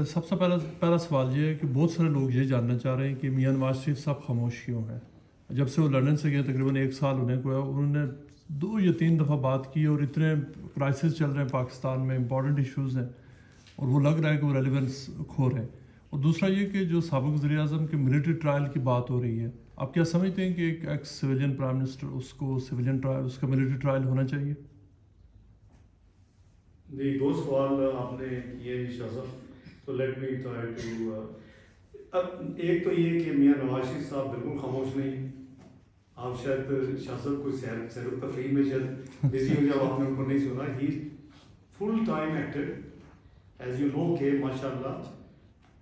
سب سے پہلا سوال یہ ہے کہ بہت سارے لوگ یہ جاننا چاہ رہے ہیں کہ میاں نواز شریف صاحب خاموش کیوں ہیں. جب سے وہ لندن سے گئے تقریباً 1 سال ہونے کو ہے، انہوں نے 2 یا 3 دفعہ بات کی، اور اتنے کرائسس چل رہے ہیں پاکستان میں، امپورٹنٹ ایشوز ہیں، اور وہ لگ رہا ہے کہ وہ ریلیونس کھو رہے ہیں. اور دوسرا یہ کہ جو سابق وزیر اعظم کے ملٹری ٹرائل کی بات ہو رہی ہے، آپ کیا سمجھتے ہیں کہ ایک ایکس سویلین پرائم منسٹر، اس کو سویلین ٹرائل، اس کا ملٹری ٹرائل ہونا چاہیے؟ جی 2 سوال آپ نے کیے شاہ صاحب، تو لیٹ می ٹرائی ٹو. اب ایک تو یہ کہ میاں نواز شریف صاحب بالکل خاموش نہیں. آپ شاید شاہ صاحب کو سیر و تفریح میں شاید بزی ہو جب آپ نے ان کو نہیں سنا. He full time active as you know کہ ماشاء اللہ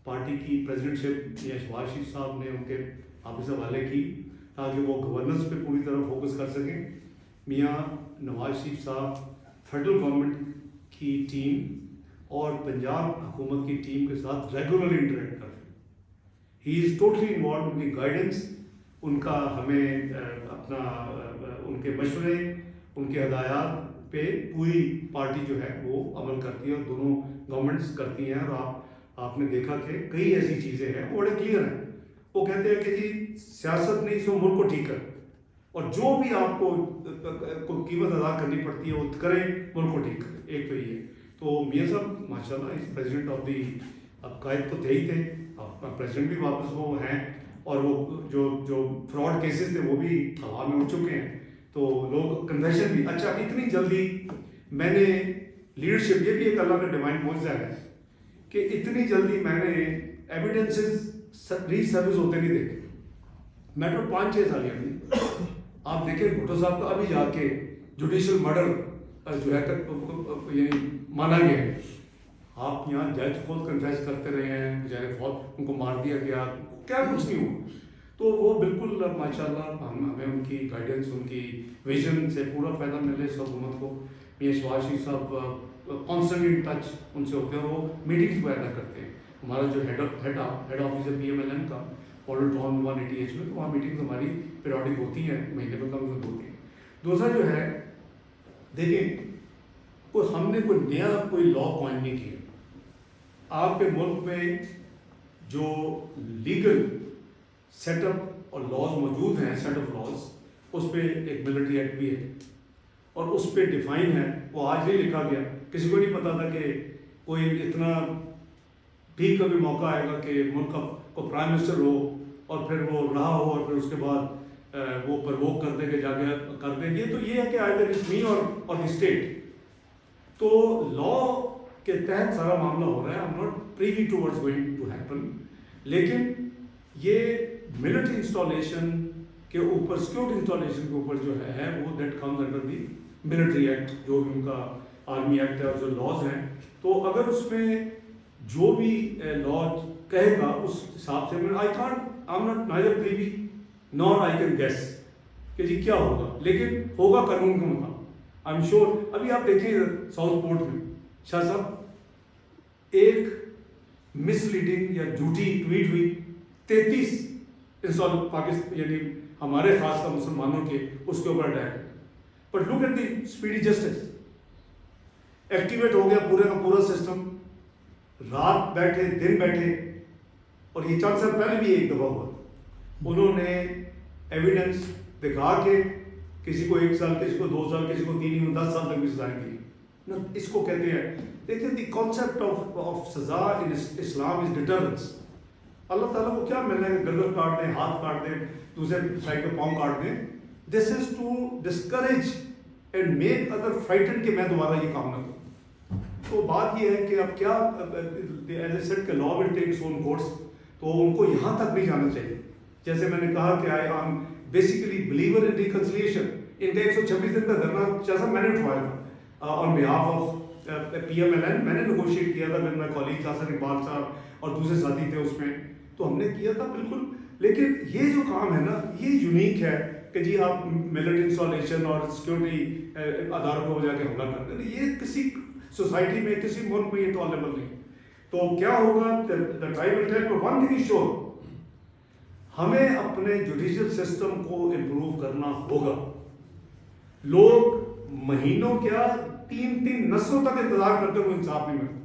پارٹی کی پریزیڈنٹ شپ میاں شہباز شریف صاحب نے ان کے آفس حوالے کی تاکہ وہ گورننس پہ پوری طرح فوکس کر سکیں. میاں نواز شریف صاحب فیڈرل گورنمنٹ کی ٹیم اور پنجاب حکومت کی ٹیم کے ساتھ ریگولرلی انٹریکٹ کرتے ہیں. ہی از ٹوٹلی انوالوڈ. ان کی گائیڈنس، ان کا ہمیں اپنا ان کے مشورے، ان کے ہدایات پہ پوری پارٹی جو ہے وہ عمل کرتی ہے، اور دونوں گورنمنٹس کرتی ہیں. اور آپ نے دیکھا کہ کئی ایسی چیزیں ہیں وہ بڑے کلیئر ہیں. وہ کہتے ہیں کہ جی سیاست نہیں سو ملک کو ٹھیک کر، اور جو بھی آپ کو قیمت ادا کرنی پڑتی ہے وہ کریں، ملک کو ٹھیک کریں. ایک تو یہ. تو میاں صاحب ماشاء اللہ اس پریزیڈنٹ آف دی، اب قائد تو تھے ہی تھے، پریزیڈنٹ بھی واپس وہ ہیں، اور وہ جو فراڈ کیسز تھے وہ بھی ہوا میں اڑ چکے ہیں. تو لوگ کنفیشن بھی، اچھا اتنی جلدی میں نے لیڈرشپ، یہ بھی ایک اللہ کا ڈیوائن معجزہ ہے کہ اتنی جلدی میں نے ایویڈنسز ری سروس ہوتے نہیں دیکھے. میں تو 5-6 سال تھی. آپ دیکھیں بھٹو صاحب کا ابھی جا کے جوڈیشل مرڈر جو ہے یعنی مانا گیا ہے. آپ یہاں جج خود کنفیس کرتے رہے ہیں، بیچارے بہت ان کو مار دیا گیا، کیا کچھ نہیں ہوا. تو وہ بالکل ماشاء اللہ ہمیں ان کی گائیڈنس، ان کی ویژن سے پورا فائدہ ملے اس حکومت کو. میاں شہباز شریف صاحب کانسٹنٹلی ان ٹچ ان سے ہوتے ہیں، اور وہ میٹنگس پیدا کرتے ہیں. ہمارا جو ہیڈ آفس ہے پی ایم ایل این کا پولو ٹاؤن 180H میں، تو وہاں میٹنگز ہماری پیریوڈک ہوتی ہیں، مہینے میں کم سے کم ہوتی ہیں. دوسرا جو ہے دیکھیں، ہم نے کوئی نیا لا پوائنٹ نہیں کیا. آپ کے ملک میں جو لیگل سیٹ اپ اور لاز موجود ہیں، سیٹ آف لاز، اس پہ ایک ملٹری ایکٹ بھی ہے، اور اس پہ ڈیفائن ہے. وہ آج نہیں لکھا گیا، کسی کو نہیں پتا تھا کہ کوئی اتنا بھی کبھی موقع آئے گا کہ ملک کو پرائم منسٹر ہو اور پھر وہ رہا ہو، اور پھر اس کے بعد وہ پرووک کر دیں گے، جا کے کر دیں گے. تو یہ ہے کہ آئی در می اور دی اسٹیٹ. تو لا کے تحت سارا معاملہ ہو رہا ہے. I'm not privy to what's going to happen. لیکن یہ ملٹری انسٹالیشن کے اوپر، سیکورٹی انسٹالیشن کے اوپر جو ہے وہ that comes under the military act, جو بھی ان کا آرمی ایکٹ ہے اور جو لاز ہیں. تو اگر اس میں جو بھی لا کہے گا اس حساب سے I'm not neither privy nor I can guess کہ جی کیا ہوگا، لیکن ہوگا قانون کے مطابق. I'm sure. ابھی آپ دیکھیں ساؤتھ پورٹ میں شاہ صاحب ایک مس لیڈنگ یا جھوٹی ٹویٹ ہوئی، 33 پاکستان یعنی ہمارے خاص کر مسلمانوں کے اس کے اوپر attack. But look at the speedy justice, activate ہو گیا پورے کا پورا سسٹم. رات بیٹھے دن بیٹھے، اور یہ چند سال پہلے بھی ایک دفعہ ہوا. انہوں نے ایویڈنس دکھا کے کسی کو 1 سال، کسی کو 2 سال، کسی کو 3 10 سال تک بھی سزائیں دی. اس کو کہتے ہیں، دیکھیں دی کانسیپٹ آف سزا ان اسلام از ڈیٹرنس. اللہ تعالیٰ کو کیا ملنا ہے کہ گردن کاٹ دیں، ہاتھ کاٹ دیں، دوسرے سائڈ کے پاؤں کاٹ دیں. This is to discourage and make other frightened کہ میں دوبارہ یہ کام نہ کروں. تو بات یہ ہے کہ اب کیا ایز اے سیٹ کہ لا ول ٹیک اٹس اون کورس. تو ان کو یہاں تک نہیں جانا چاہیے. جیسے میں نے کہا کہ I am basically believer in reconciliation. ان کا 126 دن کا دھرنا جیسا میں نے اٹھوایا تھا on behalf of P M L N. میں نے نیگوشیٹ کیا تھا، میرے کالگ حسن اقبال صاحب اور دوسرے ساتھی تھے اس میں، تو ہم نے کیا تھا بالکل. لیکن یہ جو کام ہے نا، یہ یونیک ہے کہ جی آپ ملٹری انسٹالیشن اور سیکورٹی اداروں کو جا کے حملہ کرتے ہیں. یہ کسی سوسائٹی میں، کسی ملک میں یہ ٹالریبل نہیں. تو کیا ہوگا؟ the time will tell, but one thing is sure, ہمیں اپنے جوڈیشل سسٹم کو امپروو کرنا ہوگا. لوگ مہینوں کیا 3 نسلوں تک انتظار کرتے ہوئے انصاف نہیں ملتا،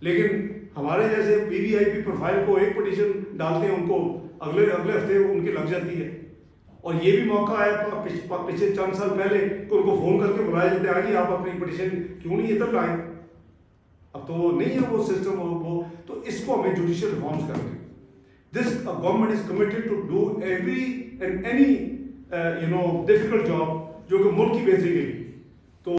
لیکن ہمارے جیسے وی وی آئی پی پروفائل کو ایک پٹیشن ڈالتے ہیں ان کو اگلے ہفتے ان کی لگ جاتی ہے. اور یہ بھی موقع آیا پچھلے چند سال پہلے کہ ان کو فون کر کے بلایا جاتا ہے جی آپ اپنی پٹیشن کیوں نہیں ادھر لائیں. اب تو وہ نہیں ہے وہ سسٹم وہ تو اس کو ہمیں جوڈیشل ریفارمس کرنے. This government is committed to do every and any difficult job جو کہ ملک کی بہتری کے لیے.